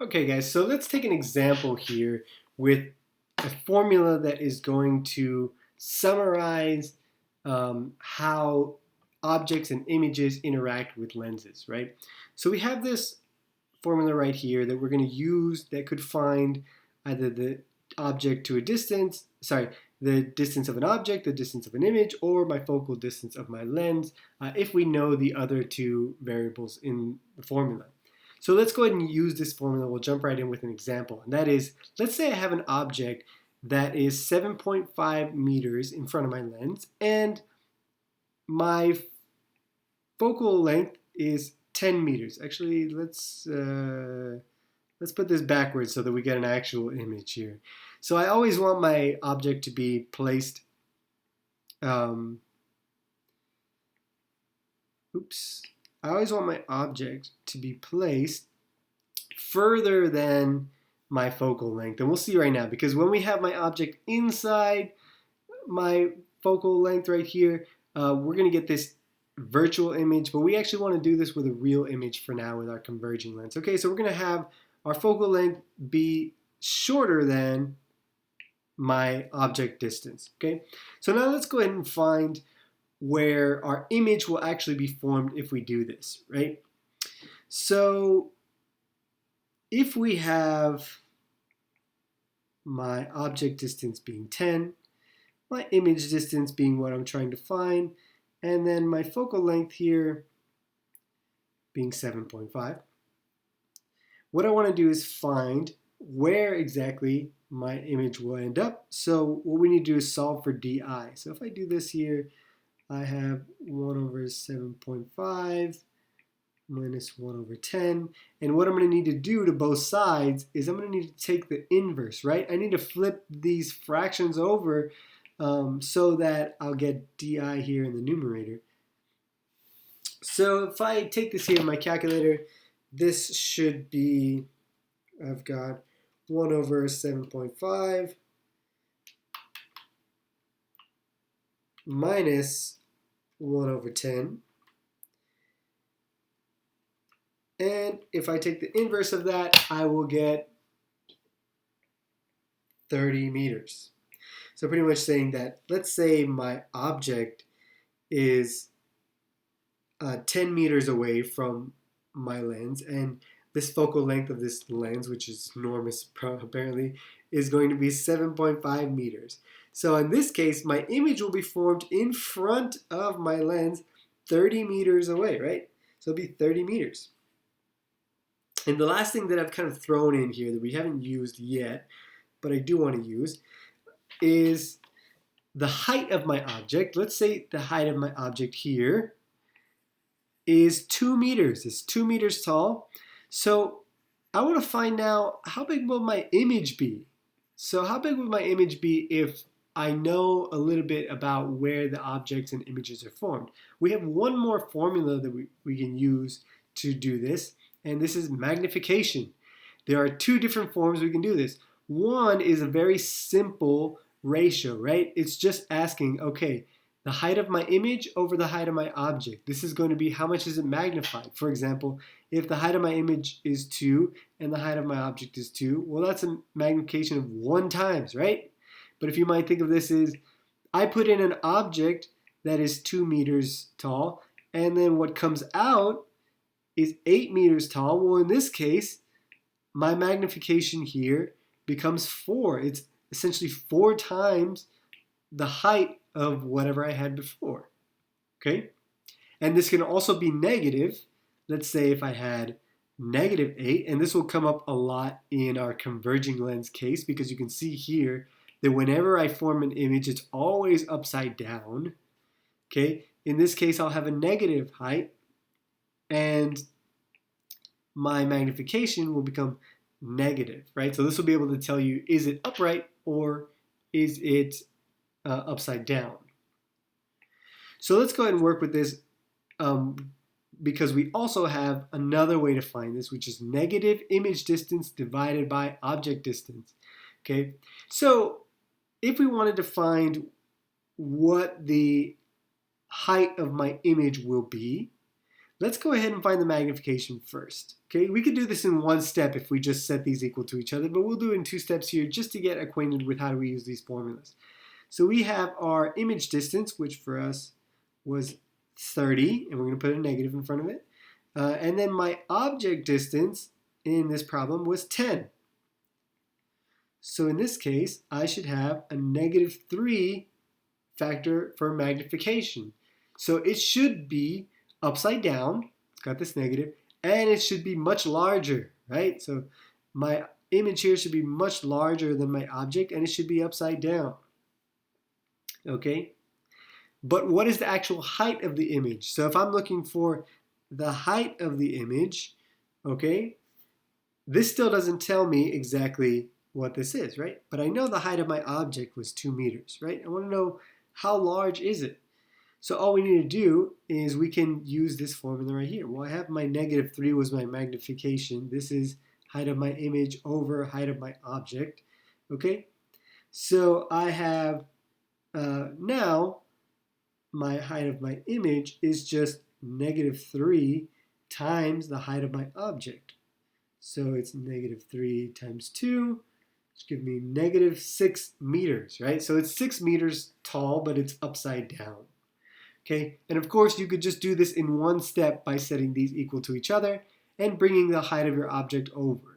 Okay, guys, so let's take an example here with a formula that is going to summarize how objects and images interact with lenses, right? So we have this formula right here that we're going to use that could find either the object to a distance, sorry, the distance of an object, the distance of an image, or my focal distance of my lens, if we know the other two variables in the formula. So let's go ahead and use this formula. We'll jump right in with an example. And that is, let's say I have an object that is 7.5 meters in front of my lens, and my focal length is 10 meters. Actually, let's put this backwards so that we get an actual image here. So I always want my object to be placed, um, oops. I always want my object to be placed further than my focal length. And we'll see right now, because when we have my object inside my focal length right here, we're going to get this virtual image, but we actually want to do this with a real image for now with our converging lens. Okay, so we're going to have our focal length be shorter than my object distance. Okay, so now let's go ahead and find where our image will actually be formed if we do this, right? So if we have my object distance being 10, my image distance being what I'm trying to find, and then my focal length here being 7.5. What I want to do is find where exactly my image will end up. So what we need to do is solve for di. So if I do this here, I have 1 over 7.5 minus 1 over 10. And what I'm going to need to do to both sides is I'm going to need to take the inverse, right? I need to flip these fractions over so that I'll get di here in the numerator. So if I take this here in my calculator, this should be, I've got 1 over 7.5 minus 1 over 10. And if I take the inverse of that, I will get 30 meters. So pretty much saying that, let's say my object is 10 meters away from my lens, and this focal length of this lens, which is enormous apparently, is going to be 7.5 meters. So in this case, my image will be formed in front of my lens 30 meters away, right? So it'll be 30 meters. And the last thing that I've kind of thrown in here that we haven't used yet, but I do want to use, is the height of my object. Let's say the height of my object here is 2 meters. It's 2 meters tall. So I want to find now, how big will my image be? So how big would my image be if I know a little bit about where the objects and images are formed? We have one more formula that we can use to do this, and this is magnification. There are two different forms we can do this. One is a very simple ratio, right? It's just asking, okay, the height of my image over the height of my object. This is going to be how much is it magnified. For example, if the height of my image is 2 and the height of my object is 2, well, that's a magnification of 1 times, right? But if you might think of this as, I put in an object that is 2 meters tall, and then what comes out is 8 meters tall. Well, in this case, my magnification here becomes 4. It's essentially 4 times the height of whatever I had before. Okay? And this can also be negative. Let's say if I had -8, and this will come up a lot in our converging lens case, because you can see here that whenever I form an image, it's always upside down. Okay? In this case, I'll have a negative height, and my magnification will become negative, right? So this will be able to tell you, is it upright or is it upside down? So let's go ahead and work with this because we also have another way to find this, which is negative image distance divided by object distance. Okay, so if we wanted to find what the height of my image will be, Let's go ahead and find the magnification first. Okay, we could do this in one step if we just set these equal to each other, but we'll do it in 2 steps here just to get acquainted with how do we use these formulas. So we have our image distance, which for us was 30, and we're going to put a negative in front of it. And then my object distance in this problem was 10. So in this case, I should have a -3 factor for magnification. So it should be upside down, it's got this negative, and it should be much larger, right? So my image here should be much larger than my object, and it should be upside down, okay? But what is the actual height of the image? So if I'm looking for the height of the image, okay, this still doesn't tell me exactly what this is, right? But I know the height of my object was 2 meters, right? I want to know how large is it? So all we need to do is we can use this formula right here. Well, I have my -3 was my magnification. This is height of my image over height of my object, okay? So I have now my height of my image is just -3 times the height of my object. So it's -3 times 2, which gives me -6 meters, right? So it's 6 meters tall, but it's upside down. Okay, and of course you could just do this in one step by setting these equal to each other and bringing the height of your object over.